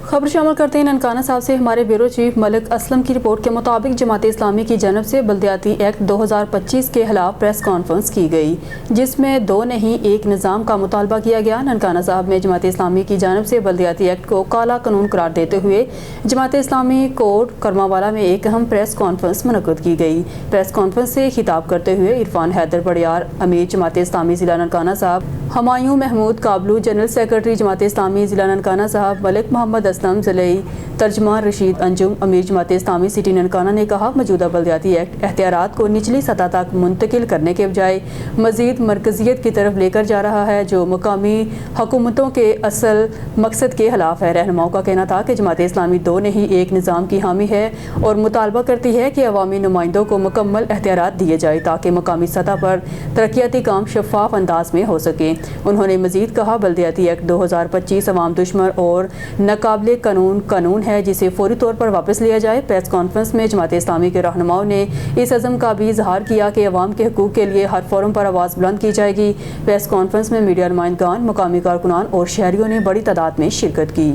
खबर शामिल करते हैं ननकाना साहब से हमारे ब्यूरो चीफ मलिक असलम की रिपोर्ट के मुताबिक जमात इस्लामी की जानब से बल्दियाती एक्ट 2025 के खिलाफ प्रेस कॉन्फ्रेंस की गई, जिसमें दो नहीं एक निज़ाम का मुतालबा किया गया। ननकाना साहब में जमात इस्लामी की जानब से बल्दियाती एक्ट को काला कानून करार देते हुए जमात इस्लामी कोर्ट करमावाला में एक अहम प्रेस कॉन्फ्रेंस मुनक़्क़द की गई। प्रेस कॉन्फ्रेंस से खिताब करते हुए इरफान हैदर बड़ियार, अमीर जमात इस्लामी ज़िला ननकाना साहब, हमायूं महमूद काबलू, जनरल सेक्रेटरी जमात इस्लामी ज़िला ननकाना साहब, मलिक मोहम्मद असलम ज़लई, तर्जमान रशीद अंजुम, अमीर जमात इस्लामी सिटी ननकाना ने कहा, मौजूदा बल्दियाती एक्ट एहतियारात को निचली सतह तक मुंतकिल करने के बजाय मज़ीद मरकज़ियत की तरफ लेकर जा रहा है, जो मुकामी हुकूमतों के असल मकसद के खिलाफ है। रहनुमाओं का कहना था कि जमात इस्लामी दो नहीं एक निज़ाम की हामी है और मुतालबा करती है कि अवामी नुमाइंदों को मुकम्मल एहतियारात दिए जाए ताकि मुकामी सतह पर तरक्याती काम शफाफ अंदाज में हो सके। उन्होंने मज़ीद कहा, बल्दियाती एक्ट 2025 अवाम दुश्मन और नाकाबिले कानून है, जिसे फौरी तौर पर वापस लिया जाए। प्रेस कॉन्फ्रेंस में जमात इस्लामी के रहनुमाओं ने इस अज़म का भी इजहार किया कि अवाम के हकूक़ के लिए हर फोरम पर आवाज़ बुलंद की जाएगी। प्रेस कॉन्फ्रेंस में मीडिया नुमाइंदगान, मुकामी कारकुनान और शहरियों ने बड़ी तादाद में शिरकत की।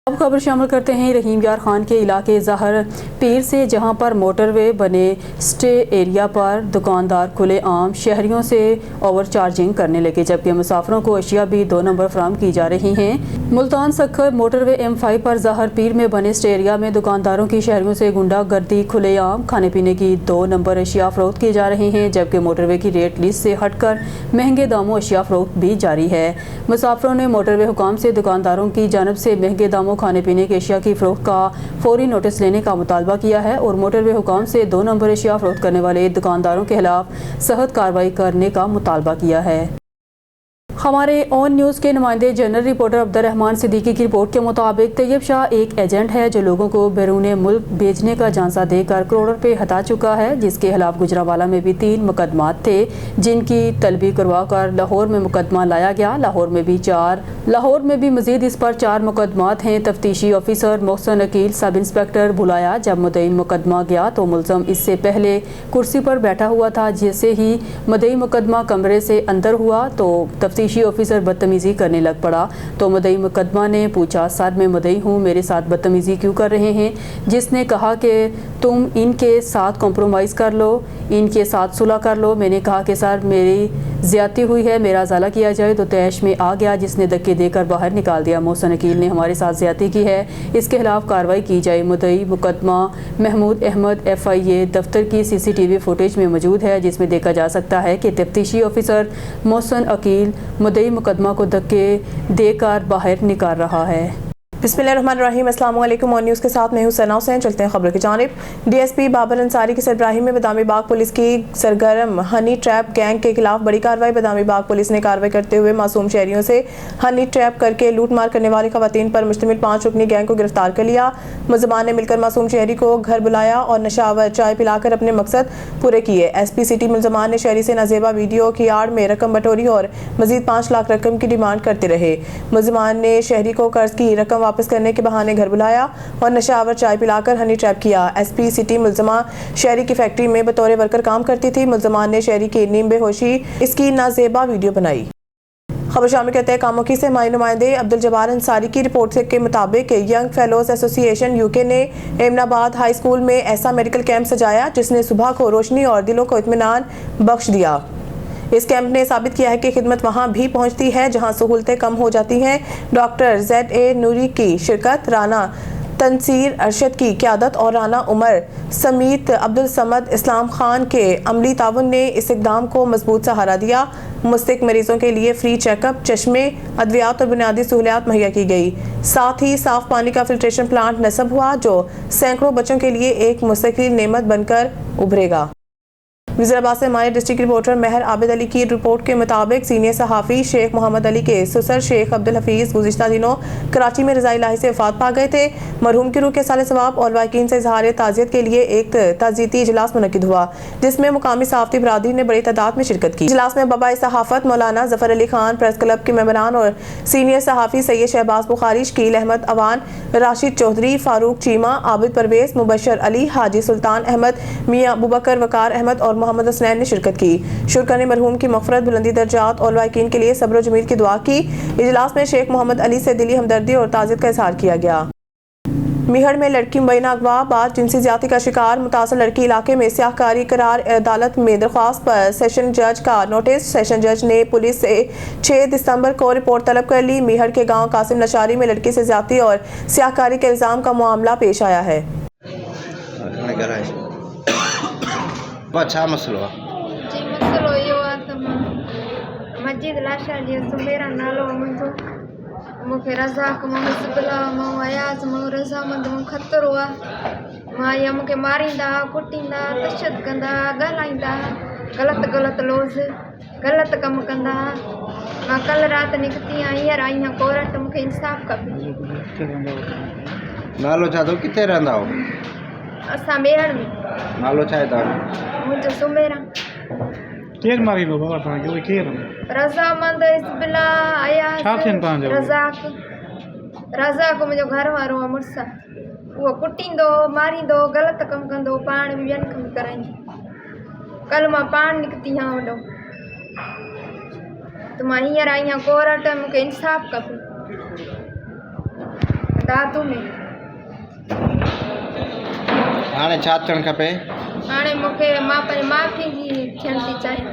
अब खबर शामिल करते हैं रहीम यार खान के इलाके ज़हर पीर से, जहां पर मोटरवे बने स्टे एरिया पर दुकानदार खुले आम शहरियों से ओवर चार्जिंग करने लगे, जबकि मुसाफिरों को अशिया भी 2 नंबर फराहम की जा रही हैं। मुल्तान सखर मोटरवे M5 पर ज़हर पीर में बने स्टे एरिया में दुकानदारों की शहरियों से गुंडागर्दी, खुले आम खाने पीने की 2 नंबर अशिया फरोख्त की जा रही हैं, जबकि मोटरवे की रेट लिस्ट से हटकर महंगे दामों अशिया फरोख्त भी जारी है। मुसाफिरों ने मोटरवे हुकाम से दुकानदारों की जानब से महंगे दामों खाने पीने के अशिया की फरोख्त का फौरी नोटिस लेने का मुतालबा किया है और मोटरवे हुकाम से 2 नंबर अशिया फरोख्त करने वाले दुकानदारों के खिलाफ सख्त कार्रवाई करने का मुतालबा किया है। हमारे ऑन न्यूज़ के नुमाइंदे जनरल रिपोर्टर अब्दुर्रहमान सिद्दीकी की रिपोर्ट के मुताबिक तैयब शाह एक एजेंट है जो लोगों को बैरून मुल्क भेजने का झांसा देकर करोड़ों रुपये हटा चुका है, जिसके खिलाफ गुजरावाला में भी 3 मुकदमात थे, जिनकी तलबी करवा कर लाहौर में मुकदमा लाया गया। लाहौर में भी मजीद इस पर 4 मुकदमात हैं। तफ्तीशी officer Mohsin Aqeel sub inspector बुलाया। जब मुद्दई मुकदमा गया तो मुलजम इससे पहले कुर्सी पर बैठा हुआ था। जैसे ही मुद्दई मुकदमा कमरे से अंदर हुआ तो तफ्तीशी ऑफिसर बदतमीजी करने लग पड़ा, तो मुद्दई मुकदमा ने पूछा, सर मैं मुद्दई हूँ, मेरे साथ बदतमीजी क्यों कर रहे हैं? जिसने कहा कि तुम इनके साथ कॉम्प्रोमाइज़ कर लो, इनके साथ सुलह कर लो। मैंने कहा कि सर मेरी ज़्यादती हुई है, मेरा अज़ाला किया जाए, तो तैश में आ गया, जिसने धक्के देकर बाहर निकाल दिया। मोहसन अकील ने हमारे साथ ज़्यादती की है, इसके खिलाफ कार्रवाई की जाए। मुद्दई मुकदमा महमूद अहमद FIA दफ्तर की CCTV फुटेज में मौजूद है, जिसमें देखा जा सकता है कि तफ्तीशी ऑफिसर मोहसन अकील मुद्दई मुकदमा को धक्के देकर बाहर निकाल रहा है। बिस्मिल्लाहिर्रहमानिर्रहीम, अस्सलाम वालेकुम। ऑन न्यूज़ के साथ मैं हूं सना हुसैन। चलते हैं खबर की जानिब। DSP बाबर अंसारी की सरबराही में बदामी बाग पुलिस की सरगर्म हनी ट्रैप गैंग के खिलाफ बड़ी कार्रवाई। बदामी बाग पुलिस ने कार्रवाई करते हुए मासूम शहरियों से हनी ट्रैप करके लूट मार करने वाली खवातीन पर मुश्तमिल 5 रुकनी गैंग को गिरफ्तार कर लिया। मुलजमान ने मिलकर मासूम शहरी को घर बुलाया और नशावर चाय पिलाकर अपने मकसद पूरे किए। SP सिटी मुलजमान ने शहरी से नाजेबा वीडियो की आड़ में रकम बटोरी और मजीद 5 लाख रकम की डिमांड करते रहे। मुलजमान ने शहरी को कर्ज की रकम वापस करने के बहाने घर बुलाया और नशावर चाय पिलाकर हनी ट्रैप किया। SP सिटी मुलजमा शहरी की फैक्ट्री में बतौर वर्कर काम करती थी। मुलजमान ने शहरी की नीम बेहोशी इसकी नाजेबा वीडियो बनाई। खबर शामिल कहते हैं कामोकी से हमारे नुमाइंदे अब्दुल जब्बार अंसारी की रिपोर्ट के मुताबिक यंग फेलोज एसोसिएशन UK ने एमनाबाद हाई स्कूल में ऐसा मेडिकल कैंप सजाया जिसने सुबह को रोशनी और दिलों को इत्मीनान बख्श दिया। इस कैंप ने साबित किया है कि खिदमत वहां भी पहुंचती है जहां सहूलतें कम हो जाती हैं। डॉक्टर ZA नूरी की शिरकत, राना तनसीर अरशद की क़यादत और राना उमर समीत अब्दुल समद इस्लाम खान के अमली ताउन ने इस इक़दाम को मजबूत सहारा दिया। मुस्तक मरीजों के लिए फ्री चेकअप, चश्मे, अद्वियात और बुनियादी सहूलियात मुहैया की गई। साथ ही साफ पानी का फिल्ट्रेशन प्लांट नस्ब हुआ जो सैकड़ों बच्चों के लिए एक मुस्तकिल नेमत बनकर उभरेगा। वज़ीराबाद से हमारे डिस्ट्रिक्ट रिपोर्टर महर आबिद अली की रिपोर्ट के मुताबिक सीनियर सहाफ़ी शेख मोहम्मद अली के ससुर शेख अब्दुल हफीज़ गुज़िश्ता दिनों कराची में रज़ाई इलाही से वफ़ात पा गए थे। मरहूम की रूह के साले सवाब और वाक़ईन से इज़हार ताज़ियत के लिए एक ताज़ियती इजलास मुनक़िद हुआ, जिसमें मुकामी सहाफ़ती बरादरी ने बड़ी तादाद में शिरकत की। इजलास में बाबा सहाफ़त मौलाना ज़फ़र अली खान, प्रेस क्लब के मेंबरान और सीनियर सहाफ़ी सैयद शहबाज बुखारी, शकील अहमद अवान, राशिद चौधरी, फारूक चीमा, आबिद परवेज़, मुबशर अली, हाजी सुल्तान अहमद, मियाँ अबू बकर, वकार अहमद और मोहम्मद हसनैन ने शिरकत की। शुरका ने मरहूम की मग़फ़िरत, बुलंदी दर्जात और वाक़ईन के लिए सब्र जमील की दुआ की। इजलास में शेख मोहम्मद अली से दिली हमदर्दी और ताज़ियत का इज़हार किया गया। मीहड़ में लड़की मुबैना अगवा बाद जिनसी ज्यादती का शिकार, मुतासर लड़की इलाके में स्याहकारी करार, अदालत में दरख्वास्त पर सेशन जज का नोटिस। सेशन जज ने पुलिस से 6 दिसंबर को रिपोर्ट तलब कर ली। मीहड़ के गांव कासिम नशारी में लड़की से ज्यादती और स्याहकारी के इल्जाम का मामला पेश आया है। अच्छा मसलो जी मसलो यो आहे त मस्जिद लाशा जी सुमेरा नालो मुंहिंजो मूंखे रज़ाक मां हिज़बुल्लाह मां अयाज़ मां रज़ामंद मां ख़तरो आहे। मां इहा मूंखे मारींदा, कुटींदा, तशद कंदा, ॻाल्हाईंदा, ग़लति लोज़ ग़लति कमु कंदा। मां कल्ह राति निकिती आहियां, हींअर आई आहियां कोर्ट, मूंखे इंसाफ़ खपे। नालो छा अथव, किथे रहंदा हो? असां मेहड़ में। नालो छा आहे तव्हांजो? मुंहिंजो सुमेरा। केर मारींदो बाबा तव्हांखे? केर? रज़ामंद, हिज़बुल्लाह, अयाज़, छा थियनि तव्हांजो? रज़ाक मुंहिंजो घर वारो आहे, मुड़ुसु आहे। उहो कुटींदो, मारींदो, ग़लति कमु कंदो, पाण बि ॿियनि खे बि कराईंदो। कल्ह मां पाण निकिती आहियां वॾो, त मां हींअर आई आहियां कोर्ट, मूंखे इंसाफ़ खपे दादू में। हाणे छा थियणु खपे? हाणे मूंखे मां पंहिंजी माफ़ी जी थियण थी चाहियां,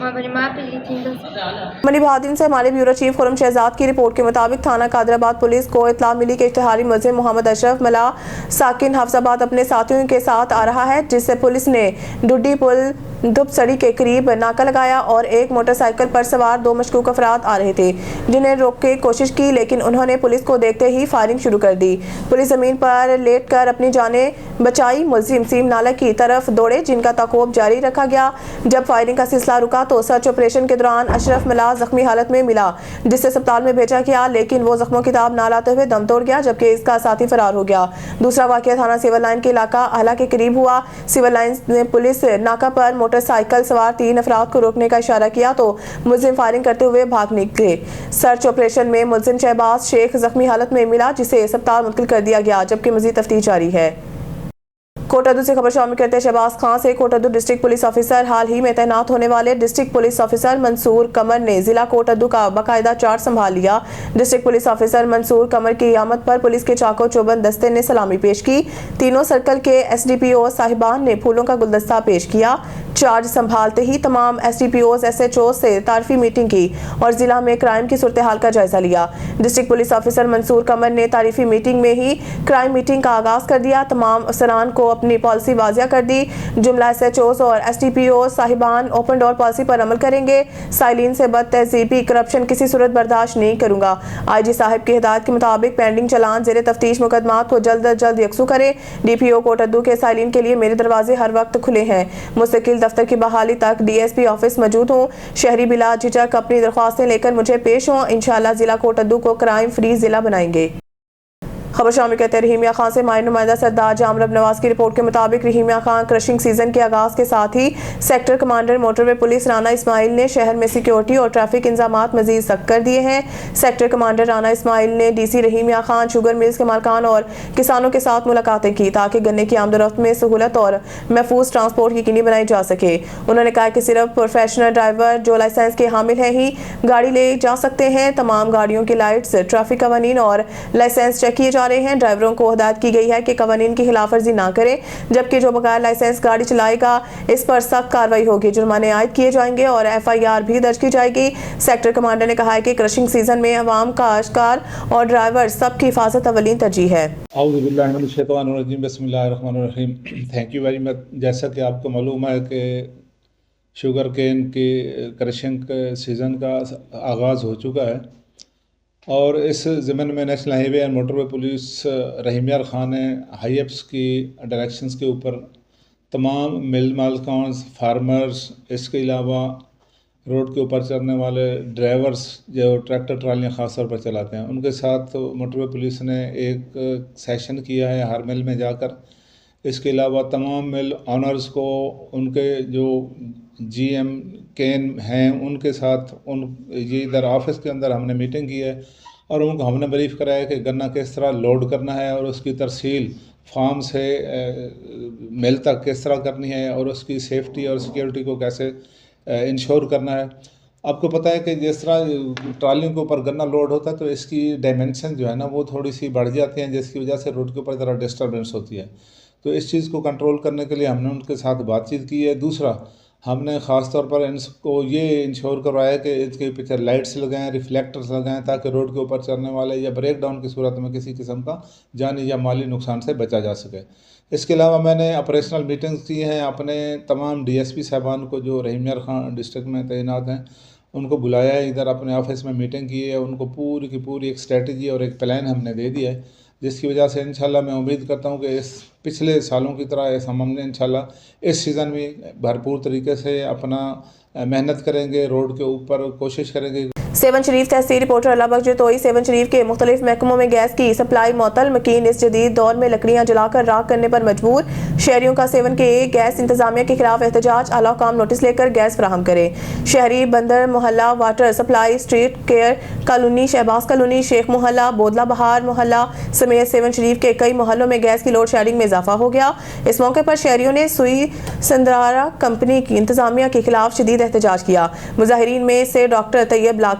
मां पंहिंजी माफ़ी जी थींदसि। मनी बहादुर से हमारे ब्यूरो चीफ खुरम शहजाद की रिपोर्ट के मुताबिक थाना कादराबाद पुलिस को इत्तला मिली कि इश्तिहारी मुलजिम मोहम्मद अशरफ मला साकिन हफ्जाबाद अपने साथियों के साथ आ रहा है, जिससे पुलिस ने डुड्डी पुल धुपसड़ी के करीब नाका लगाया और एक मोटरसाइकिल पर सवार 2 मशकूक अफराद आ रहे थे, जिन्हें रोकने की कोशिश की, लेकिन उन्होंने पुलिस को देखते ही फायरिंग शुरू कर दी। पुलिस जमीन पर लेटकर अपनी जानें बचाई। मुलजिम सीम नाला की तरफ दौड़े, जिनका ताकोब जारी रखा गया। जब फायरिंग का सिलसिला रुका तो सर्च ऑपरेशन के दौरान अशरफ मला जख्मी हालत में मिला, जिसे अस्पताल में भेजा गया, लेकिन वो जख्मों की ताब ना लाते हुए दम तोड़ गया, जबकि इसका साथी फरार हो गया। दूसरा वाकया थाना सिविल लाइन के इलाका आहला के करीब हुआ। सिविल लाइन ने पुलिस नाका पर मोटरसाइकिल सवार 3 अफराद को रोकने का इशारा किया तो मुलजिम फायरिंग करते हुए भाग निकले। सर्च ऑपरेशन में मुलजिम शहबाज शेख जख्मी हालत में मिला, जिसे अस्पताल मुंतकिल कर दिया गया, जबकि मजीद तफ्तीश जारी है। कोटद्दू से खबर शामिल करते हैं शहबाज खान से। कोटद्दू डिस्ट्रिक्ट पुलिस ऑफिसर हाल ही में तैनात होने वाले डिस्ट्रिक्ट पुलिस ऑफिसर मंसूर कमर ने जिला कोटद्दू का बाकायदा चार्ज संभाल लिया। डिस्ट्रिक्ट पुलिस ऑफिसर मंसूर कमर की आमद पर पुलिस के चाको चौबंद दस्ते ने सलामी पेश की। तीनों सर्कल के SDPO साहिबान ने फूलों का गुलदस्ता पेश किया। चार्ज संभालते ही तमाम SDPOs SHO से तारफी मीटिंग की और जिला में क्राइम की सूरत हाल का जायजा लिया। डिस्ट्रिक्ट पुलिस ऑफिसर मंसूर कमर ने तारीफी मीटिंग में ही क्राइम मीटिंग का आगाज कर दिया। तमाम अफसरान को अपनी पॉलिसी वाजिया कर दी। जुमला SHOs और SDPOs साहिबान ओपन डोर पॉलिसी पर अमल करेंगे। साइलिन से बद तहजीबी करप्शन किसी सूरत बर्दाश्त नहीं करूंगा। IG साहब की हिदायत के मुताबिक पेंडिंग चलान जेरे तफ्तीश मुकदमात को जल्द अज जल्द यकसू करें। DPO कोटद्दू के साइलिन के लिए मेरे दरवाजे हर वक्त खुले हैं। मुस्तकिल दफ्तर की बहाली तक DSP ऑफिस मौजूद हूँ। शहरी बिला झिझक अपनी दरख्वास्तें लेकर मुझे पेश हों। इंशाअल्लाह जिला कोटद्दू को क्राइम फ्री जिला बनाएंगे। खबर शामिल कहते हैं रहीमिया खान से। माहिर नुमाइंदा सरदार जामरब नवाज की रिपोर्ट के मुताबिक रहीमिया खान क्रशिंग सीजन के आगाज के साथ ही sector commander motorway police Rana Ismail ने शहर में सिक्योरिटी और ट्रैफिक इंतजामात मजीद सख्त कर दिए हैं। सेक्टर कमांडर राना इस्माइल ने DC Rahimiya Khan sugar mills के मालकान और किसानों के साथ मुलाकातें की ताकि गन्ने की आमदोरफ्त में सहूलत और महफूज ट्रांसपोर्ट यकीनी बनाई जा सके। उन्होंने कहा कि सिर्फ प्रोफेशनल ड्राइवर जो लाइसेंस के हामिल हैं ही गाड़ी ले जा सकते हैं। तमाम गाड़ियों की लाइट्स, ट्रैफिक कवानीन और लाइसेंस चेक किए जा रहे हैं। ड्राइवरों को हिदायत की गई है कि कवानीन की खिलाफवर्जी ना करें, जबकि जो बगैर लाइसेंस गाड़ी चलाएगा इस पर सख्त कार्रवाई होगी, जुर्माने आयद किए जाएंगे और FIR भी दर्ज की जाएगी। सेक्टर कमांडर ने कहा है कि क्रशिंग सीजन में अवाम का अशकार और ड्राइवर सबकी हिफाजत अवलीन तरजीह है। बिस्मिल्लाहिर्रहमानिर्रहीम। Thank you very much. जैसा कि आपको मालूम है कि शुगर केन की क्रशिंग सीज़न का आगाज़ हो चुका है और इस ज़मन में national highway and motorway police Rahimiya Khan ने हाईएप्स की डायरेक्शंस के ऊपर तमाम मिल मालिकान, फार्मर्स, इसके अलावा रोड के ऊपर चलने वाले ड्राइवर्स जो ट्रैक्टर ट्रालियाँ ख़ास तौर पर चलाते हैं, उनके साथ मोटरवे पुलिस ने एक सेशन किया है हर मिल में जाकर। इसके अलावा तमाम मिल ऑनर्स को उनके जो GM केन हैं उनके साथ ये इधर ऑफिस के अंदर हमने मीटिंग की है और उनको हमने ब्रीफ कराया कि गन्ना किस तरह लोड करना है और उसकी तरसील फार्म से मिल तक किस तरह करनी है और उसकी सेफ्टी और सिक्योरिटी को कैसे इंश्योर करना है। आपको पता है कि जिस तरह ट्रालियों के ऊपर गन्ना लोड होता है तो इसकी डायमेंशन जो है ना वो थोड़ी सी बढ़ जाती हैं, जिसकी वजह से रोड के ऊपर ज़रा डिस्टर्बेंस होती है। तो इस चीज़ को कंट्रोल करने के लिए हमने उनके साथ बातचीत की है। दूसरा, हमने ख़ास तौर पर इनको ये इंश्योर करवाया कि इसके पीछे लाइट्स लगाएं, रिफ्लेक्टर्स लगाएं, ताकि रोड के ऊपर चलने वाले या ब्रेक डाउन की सूरत में किसी किस्म का जानी या माली नुकसान से बचा जा सके। इसके अलावा मैंने ऑपरेशनल मीटिंग्स की हैं अपने तमाम DSP साहबान को जो रहीम यार खान डिस्ट्रिक्ट में तैनात हैं, उनको बुलाया है, इधर अपने ऑफिस में मीटिंग की है, उनको पूरी की पूरी एक स्ट्रेटजी और एक प्लान हमने दे दिया है, जिसकी वजह से इंशाल्लाह मैं उम्मीद करता हूँ कि इस पिछले सालों की तरह हमने इंशाल्लाह इस सीज़न में भरपूर तरीके से अपना मेहनत करेंगे, रोड के ऊपर कोशिश करेंगे। सेवन शरीफ तहसील रिपोर्टर अल्लाह बख्श जोतोई। सेवन शरीफ के मुख्तलिफ महकमों में गैस की सप्लाई मअतल, मकीन इस जदीद दौर में लकड़ियाँ जलाकर राख करने पर मजबूर। शहरियों का सेवन के गैस इंतजामिया के खिलाफ एहतजाज, आला हुकाम नोटिस लेकर गैस फराहम करे। शहरी बंदर मोहल्ला water supply, street care colony, Shahbaz colony, Sheikh Mohalla, Bodla बहार मोहल्ला समेत सेवन शरीफ के कई मोहल्लों में गैस की लोड शेडिंग में इजाफा हो गया। इस मौके पर शहरियों ने सुई संद्रारा कंपनी की इंतजामिया के खिलाफ शदीद एहतजाज किया। मुजाहिरीन में से डॉक्टर तैयब लाखी,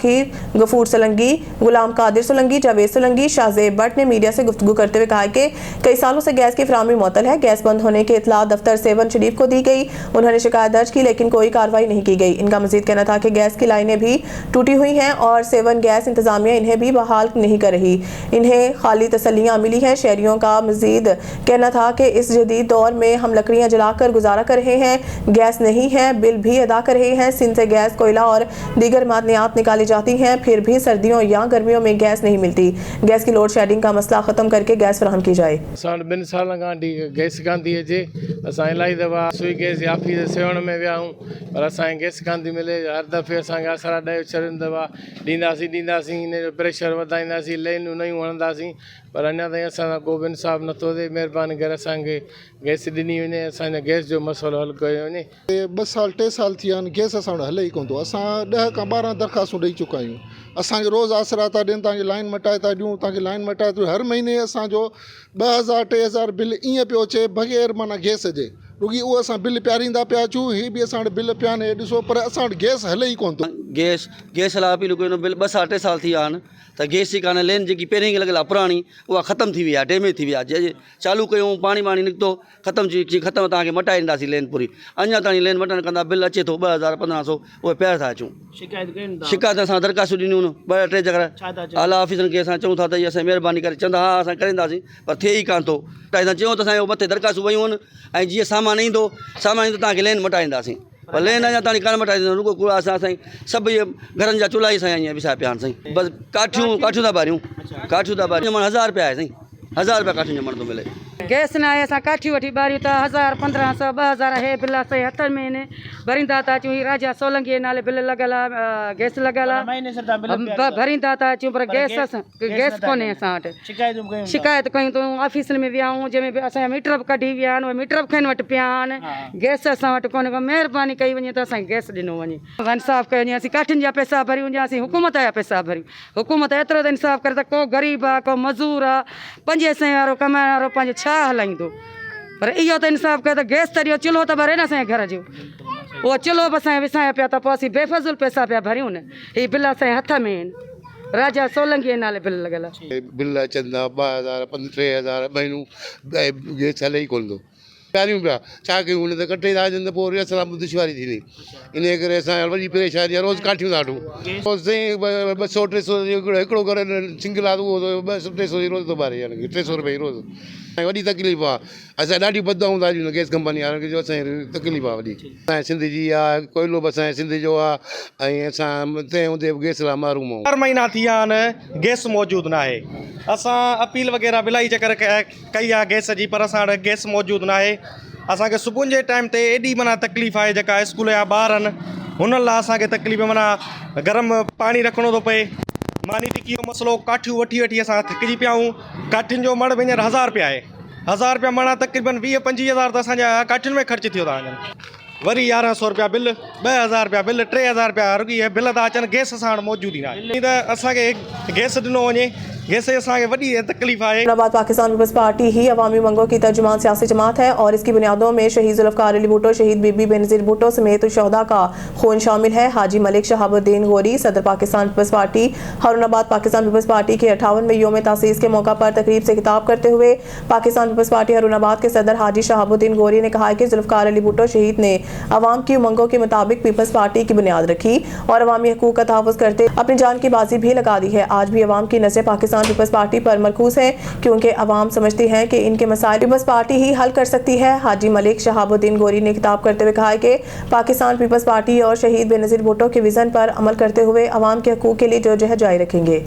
गफूर सोलंगी, गुलाम कादिर सोलंगी, जावेद सोलंगी, शाहजेब भट्ट ने मीडिया से गुफ्तगू करते हुए कहा कि कई सालों से गैस की फराहमी मुअत्तल है। गैस बंद होने की इतला दफ्तर सेवन शरीफ को दी गई। उन्होंने शिकायत दर्ज की लेकिन कोई कार्रवाई नहीं की गई। इनका मजीद कहना था कि गैस की लाइनें भी टूटी हुई हैं और सेवन गैस इंतजामिया इन्हें भी बहाल नहीं कर रही। इन्हें खाली तसल्लियां मिली हैं। शहरियों का मजीद कहना था कि इस जदीद दौर में हम लकड़ियां जलाकर गुजारा कर रहे हैं, गैस नहीं है, बिल भी अदा कर रहे हैं। सिंध से गैस, कोयला और दीगर मादनियात निकाली जाती हैं, फिर भी सर्दियों या गर्मियों में गैस नहीं मिलती। गैस की लोड शेडिंग का मसला खत्म करके गैस फराहम की जाए। ॿिनि सालनि खां गैस कान थी अचे। असां इलाही दफ़ा सुई गैस ऑफिस सेवण में विया आहियूं, पर असांखे गैस कान थी मिले। हर दफ़े असांखे आसरा ॾेई छॾनि दफ़ा ॾींदासीं इन जो प्रेशर वधाईंदासीं, लाइनूं नयूं हणंदासीं, पर अञा ताईं असां सां को बि इंसाफ़ नथो थिए। महिरबानी करे असांखे गैस ॾिनी वञे, असांजो गैस जो मसइलो हल कयो वञे। 2 साल 3 साल थी विया आहिनि, गैस असां वटि हले ई कोन थो। असां 10 खां 12 दरख़्वास्तूं ॾेई चुका आहियूं। असांखे रोज़ आसरा था ॾियनि, तव्हांजी लाइन मटाए था ॾियूं, तव्हांखे लाइन मटाए थो। हर महीने असांजो 2000-3000 बिल ईअं पियो अचे बग़ैर माना गैस जे। रुगी उहो असां बिल पियारींदा पिया अचूं, हीअ बि असां वटि बिल पिया आहिनि, ॾिसो, पर असां वटि गैस हले ई कोन थो। गैस लाइ अपील कयो, बिल 2 साल 3 साल थी विया आहिनि त गैस जी कान लेन जेकी पहिरीं लॻल आहे पुराणी, उहा ख़तमु थी वई आहे, डैमेज थी वई आहे। जे चालू कयूं पाणी निकितो, ख़तमु तव्हांखे मटाए ॾींदासीं लेन पूरी। अञा ताईं लेन मटण कंदा, बिल अचे थो 2000-1500, उहे पिया था अचूं। शिकायत असां दरख़्वास्तूं ॾिनियूं 2-3 जगह आला ऑफिसरनि खे असां चऊं था त असां महिरबानी करे, चवंदा हा असां करींदासीं, पर थिए ई कान थो। त असां चयूं त असांजो मथे दरख़्वास्तूं वयूं आहिनि, ऐं जीअं सामान ईंदो तव्हांखे लेन मटाईंदासीं, पर लेन अञा ताईं कान मटाईंदा। रुगो कूड़ा असां साईं सभु इहे घरनि जा चुल्हा ई साईं ईअं विछाए पिया आहिनि साईं। बसि काठियूं था ॿारियूं, 1000 रुपया आहे साईं, 1000 रुपया काठियुनि जो मण थो मिले। गैस न आहे, असां काठियूं वठी ॿारियूं था, 1000-1500 2000 हे बिल असांजे हथ में आहिनि, भरींदा था अचूं। राजा सोलंकी नाले बिल लॻल आहे, गैस लॻल आहे, भरींदा था अचूं, पर गैस कोन्हे असां वटि। शिकायत कयूं था, ऑफिस में विया आहियूं, जंहिंमें बि असांजा मीटर बि कढी विया आहिनि, उहे मीटर बि खेनि वटि पिया आहिनि, गैस असां वटि कोन्हे। महिरबानी कई वञे त असांखे गैस ॾिनो वञे, इंसाफ़ कयो वञे। असीं काठियुनि जा पैसा भरियूं या असीं हुकूमत जा पैसा भरियूं। हुकूमत एतिरो त इंसाफ़ करे त को ग़रीब आहे, को मज़ूर आहे, 500 वारो कमाइण वारो पंहिंजो छा हलाईंदो। पर इहो त इंसाफ़ कयो त गैस त ॾियो, चुल्हो त भरे न असांजे घर जो, उहो चुल्हो बि असांखे विसाया पिया, त पोइ असीं बेफ़ज़ूल पैसा पिया भरियूं न। हीअ बिल असांजे हथ में आहिनि, राजा सोलंकी नाले बिल लॻल आहे। बिल अचनि था 2000-3000 महीनू, गैस हले ई कोन थो। पियारियूं पिया छा कयूं, हुन त कटे था अचनि त पोइ असां दुश्वारी थींदी। इन करे असां वॾी परेशानी आहे, रोज़ काठियूं था वठूं। 200-300 हिकिड़ो घर सिंगल आहे, उहो 200-300 रोज़ थो ॿारे, यानी 300 रुपए रोज़। ऐं वॾी तकलीफ़ आहे, असां ॾाढी बदनाऊं था ॾियूं गैस कंपनी वारनि खे, जो असांजी तकलीफ़ आहे वॾी। असांजे सिंध जी आहे, कोयलो बि असांजे सिंध जो आहे, ऐं असां तंहिं हूंदे बि गैस लाइ मारूं आहियूं। 4 महीना थी विया आहिनि, गैस मौजूदु न आहे। असां अपील वग़ैरह इलाही चकर कई आहे गैस जी, पर असां वटि गैस मौजूदु न आहे। असांखे सुबुह जे टाइम ते एॾी माना तकलीफ़ आहे, जेका स्कूल जा ॿार आहिनि हुन लाइ असांखे तकलीफ़, माना गरम पाणी रखिणो थो पए। मानी टिकी जो मसइलो, काठियूं वठी असां थकिजी पिया आहियूं। काठियुनि जो मण हींअर 1000 रुपया आहे, 1000 रुपया मण तक़रीबन 20-25 हज़ार त असांजा काठियुनि में ख़र्च थियो था वञनि। वरी 1100 रुपया बिल, 2000 रुपया बिल, 3000 रुपया रुॻी बिल था अचनि, गैस साण मौजूद ई न आहे। त असांखे गैस ॾिनो वञे, गैस से असांखे वॾी तकलीफ़ आहे। हुर्नाबाद पाकिस्तान पीपल्स पार्टी ही अवामी मंगों की तर्जुमान सियासी जमात है और इसकी बुनियादों में शहीद जुल्फ़िकार अली भुट्टो, शहीद बीबी बेनज़ीर भुट्टो समेत शहदा का खून शामिल है। हाजी मलिक शहाबुद्दीन गोरी सदर Pakistan Peoples Party Hurnabad Pakistan Peoples Party के 58वें योम तासीस के मौका पर तकरीब से खिताब करते हुए पाकिस्तान पीपल्स पार्टी हुर्नाबाद के सदर हाजी शहाबुद्दीन गोरी ने कहा कि जुल्फ़िकार अली भुट्टो शहीद ने अवाम की उमंगों के मुताबिक पीपल्स पार्टी की बुनियाद रखी और अवामी हकूक़ का तहफ़्फ़ुज़ करते अपनी जान की बाजी भी लगा दी है। आज भी अवाम की नज़रें पाकिस्तान पीपल्स पार्टी पर मरकूज है क्योंकि अवाम समझती है कि इनके मसाइल पीपल्स पार्टी ही हल कर सकती है। हाजी मलिक शहाबुद्दीन गोरी ने खिताब करते हुए कहा कि पाकिस्तान पीपल्स पार्टी और शहीद बेनज़ीर भुट्टो के विजन पर अमल करते हुए अवाम के हकूक़ के लिए जदोजहद जारी रखेंगे।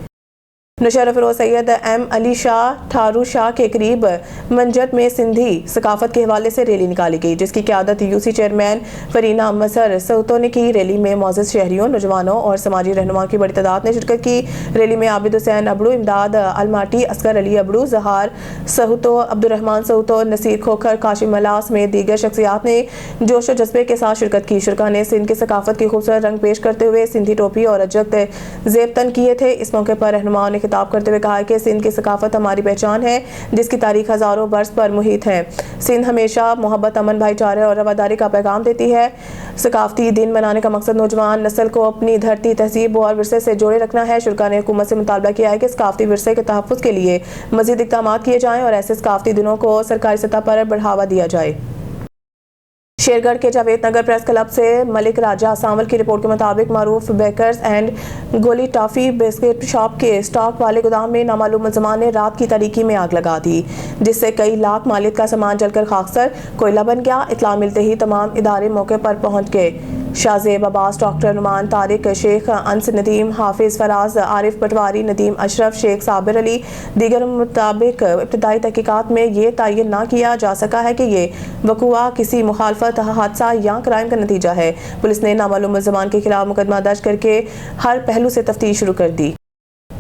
नशर फरोज सैयद एम अली शाह ठारू शाह के करीब मंजट में सिंधी सकाफत के हवाले से रैली निकाली गई, जिसकी क़यादत यूसी चेयरमैन फरीना मसर सऊतो ने की। रैली में मौजूद शहरियों, नौजवानों और समाजी रहनुमाओं की बड़ी तादाद ने शिरकत की। रैली में आबिद हुसैन अबड़ू, इमदाद अलमाटी, असगर अली अबड़ू, जहार सऊतो, अब्दुर्रहमान सऊतो, नसीर खोखर, काशिम मला समेत दीगर शख्सियात ने जोश व जज्बे के साथ शिरकत की। शुरका ने सिंध की सकाफत की खूबसूरत रंग पेश करते हुए सिंधी टोपी और अजक ज़ेब तन किए थे। इस मौके पर रहनुमाओं ने खिताब करते हुए कहा कि सिंध की सकाफत हमारी पहचान है, जिसकी तारीख हजारों वर्ष पर मुहित है। सिंध हमेशा मोहब्बत, अमन, भाईचारे और रवादारी का पैगाम देती है। सकाफती दिन मनाने का मकसद नौजवान नस्ल को अपनी धरती, तहजीब और विरसे से जोड़े रखना है। शुरका ने हुकूमत से मुतालबा किया है कि सकाफती विरसे के तहफ़्फ़ुज़ के लिए मज़ीद इक़दाम किए जाएँ और ऐसे सकाफती दिनों को सरकारी सतह पर बढ़ावा दिया जाए। शेरगढ़ के जावेद नगर प्रेस क्लब से मलिक राजा सांवल की रिपोर्ट के मुताबिक मारूफ बेकर्स एंड गोली टॉफी बिस्किट शॉप के स्टॉक वाले गोदाम में नामालूम मुलज़मान ने रात की तारीकी में आग लगा दी, जिससे कई लाख मालियत का सामान जलकर खाकसर कोयला बन गया। इत्तला मिलते ही तमाम इदारे मौके पर पहुंच गए। शाहजेब अब्बास, डॉक्टर नुमान तारिक, शेख अंस नदीम, हाफिज फराज, आरिफ पटवारी, नदीम अशरफ, शेख साबिर अली दीगर मुताबिक इब्तदाई तहकीकात में ये तयन ना किया जा सका है कि ये वक़ुआ किसी मुखालफत, हादसा या क्राइम का नतीजा है। पुलिस ने नामालूम मुलज़मान के खिलाफ मुकदमा दर्ज करके हर पहलू से तफ्तीश शुरू कर दी।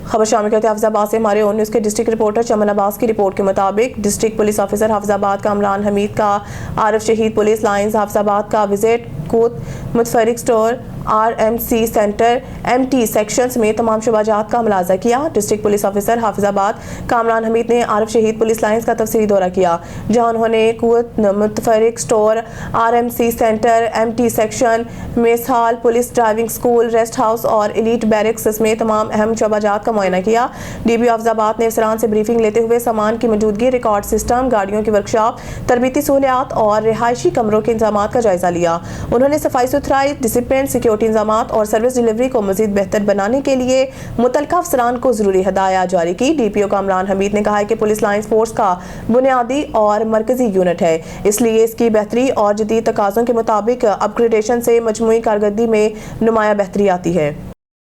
खबर शामिल करते हाफिजाबाद से हमारे ओन न्यूज़ के डिस्ट्रिक्ट रिपोर्टर चमन अब्बास की रिपोर्ट के मुताबिक district police officer Hafizabad Kamran Hamid का आरिफ शहीद पुलिस लाइंस हाफिजाबाद का विजिट कूत मुतफरिक store RMC centre MT sections में तमाम शुबाजात का मुलाजा किया। District police officer Hafizabad Kamran Hamid ने आरिफ शहीद पुलिस लाइंस का तफसीली दौरा किया, जहां उन्होंने कूत मुतफरिक store RMC centre MT section, mess hall, police driving school, rest house और एलीट बैरिक्स में तमाम अहम शुबाजात का मुआयना किया। DPO हाफिजाबाद ने अफसरान से ब्रीफिंग लेते हुए सामान की मौजूदगी, रिकॉर्ड सिस्टम, गाड़ियों की वर्कशॉप, तरबीती सहूलियात और रिहायशी कमरों के इंतजाम का जायजा लिया। उन्होंने सफाई सुथराई, डिसिप्लिन, सिक्योरिटी इंतजामात और सर्विस डिलीवरी को मजीद बेहतर बनाने के लिए मुतल्लिका अफसरान को जरूरी हदायत जारी की। DPO कामरान हमीद ने कहा है कि पुलिस लाइंस फोर्स का बुनियादी और मरकजी यूनिट है, इसलिए इसकी बेहतरी और जदीद तकाज़ों के मुताबिक अपग्रेडेशन से मजमूई कारकर्दगी में नुमाया बेहतरी आती है।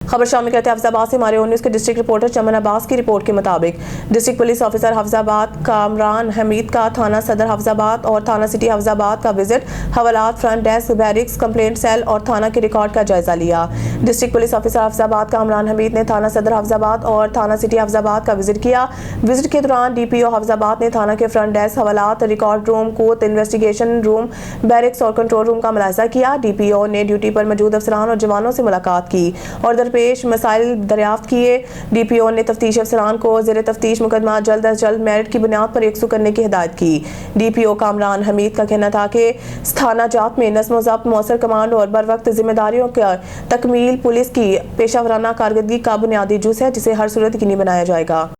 खबर शामिल करते हैं हाफिजाबाद से हमारे ओन न्यूज़ के डिस्ट्रिक्ट रिपोर्टर चमन अब्बास की रिपोर्ट के मुताबिक district police officer Hafizabad Kamran Hamid का थाना सदर हाफिजाबाद और थाना सिटी हाफिजाबाद का विजिट, हवालात, front desk, barracks, complaint cell और थाना के रिकॉर्ड का जायजा लिया। District police officer Hafizabad Kamran Hamid ने थाना सदर हाफिजाबाद और थाना सिटी हाफिजाबाद का विजिट किया। विजिट के दौरान DPO हाफिजाबाद ने थाना के फ्रंट डेस्क, हवालात, record room, court, investigation room, barracks और कंट्रोल रूम का मुलाहिजा किया। DPO ने ड्यूटी पर मौजूद अफसरान और जवानों से मुलाकात की और दरपेश मसाइल दरियाफ्त किए। DPO ने तफ्तीश अफसरान को ज़ेरे तफ्तीश मुकदमा जल्द अज जल्द मेरिट की बुनियाद पर यकसू करने की हिदायत की। DPO कामरान हमीद का कहना था कि थाना जात में नज़्म ज़ब्त, मौसर कमांड और बर वक्त जिम्मेदारियों का तकमील पुलिस की पेशावराना कारकर्दगी का बुनियादी जुज़ है, जिसे हर सूरत यकीनी बनाया जाएगा।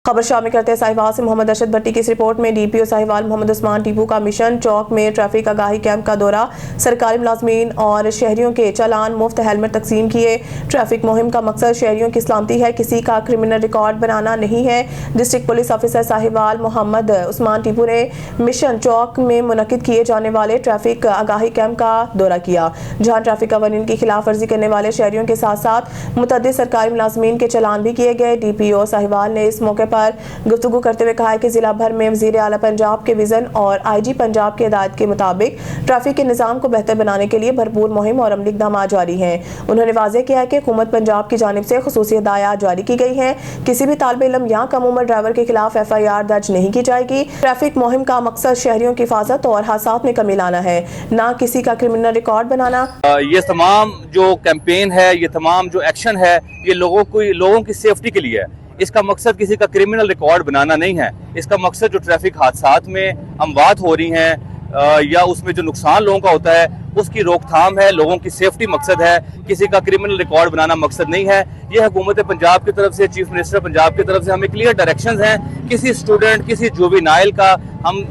खबर शामिल करते हैं साहिवाल से मोहम्मद अरशद भट्टी की इस रिपोर्ट में DPO साहिवाल मोहम्मद उस्मान टीपू का मिशन चौक में ट्रैफिक आगाही कैंप का दौरा, सरकारी मुलाजमीन और शहरियों के चालान, मुफ्त हेलमेट तकसीम किए। ट्रैफिक मुहिम का मकसद शहरियों की सलामती है, किसी का क्रिमिनल रिकॉर्ड बनाना नहीं है। District police officer Sahiwal Mohammad Usman Tipu ने मिशन चौक में मुनक्किद किए जाने वाले ट्रैफिक आगाही कैंप का दौरा किया, जहाँ ट्रैफिक कवानीन की खिलाफ वर्जी करने वाले शहरियों के साथ साथ मुतअद्दिद सरकारी मुलाजमीन के चालान भी किए गए। DPO साहिवाल ने इस मौके पर गुफ्तगू करते हुए कहा है कि जिला भर में वज़ीर आला पंजाब के विजन और IG पंजाब की हिदायत के मुताबिक ट्रैफिक के निज़ाम को बेहतर बनाने के लिए भरपूर मुहिम और अमली इक़दाम जारी हैं। उन्होंने वाज़ेह किया है कि हुकूमत पंजाब की जानिब से खुसूसी हिदायत जारी की गई हैं। किसी भी तालिब इल्म या कम उम्र ड्राइवर के खिलाफ FIR दर्ज नहीं की जाएगी। ट्रैफिक मुहिम का मकसद शहरियों की हिफाजत और हादसात में कमी लाना है, ना किसी का क्रिमिनल रिकॉर्ड बनाना। ये तमाम जो कैंपेन है, ये तमाम जो एक्शन है, ये लोगों की सेफ्टी के लिए है। इसका मकसद किसी का क्रिमिनल रिकॉर्ड बनाना नहीं है। इसका मकसद जो ट्रैफिक हादसात में अमवात हो रही हैं या उसमें जो नुकसान लोगों का होता है उसकी रोकथाम है, लोगों की सेफ्टी मकसद है, किसी का क्रिमिनल रिकॉर्ड बनाना मकसद नहीं है। ये हुकूमत पंजाब की तरफ से, चीफ मिनिस्टर पंजाब की तरफ से हमें क्लियर डायरेक्शंस हैं। किसी स्टूडेंट, किसी जुवेनाइल का हम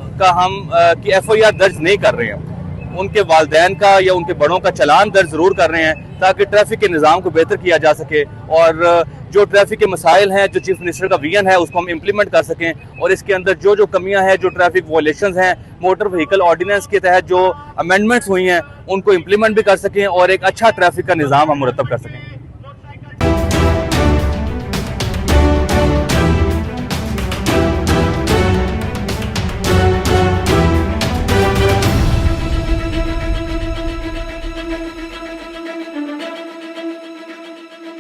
की FIR दर्ज नहीं कर रहे हैं। उनके वालिदैन का या उनके बड़ों का चालान दर्ज जरूर कर रहे हैं ताकि ट्रैफिक के निज़ाम को बेहतर किया जा सके और जो ट्रैफिक के मसाइल हैं, जो चीफ मिनिस्टर का विजन है, उसको हम इम्प्लीमेंट कर सकें और इसके अंदर जो कमियां हैं, जो ट्रैफिक वायलेशंस हैं, मोटर व्हीकल ऑर्डिनेंस के तहत जो अमेंडमेंट्स हुई हैं, उनको इम्प्लीमेंट भी कर सकें और एक अच्छा ट्रैफिक का निज़ाम हम मुरतब कर सकें।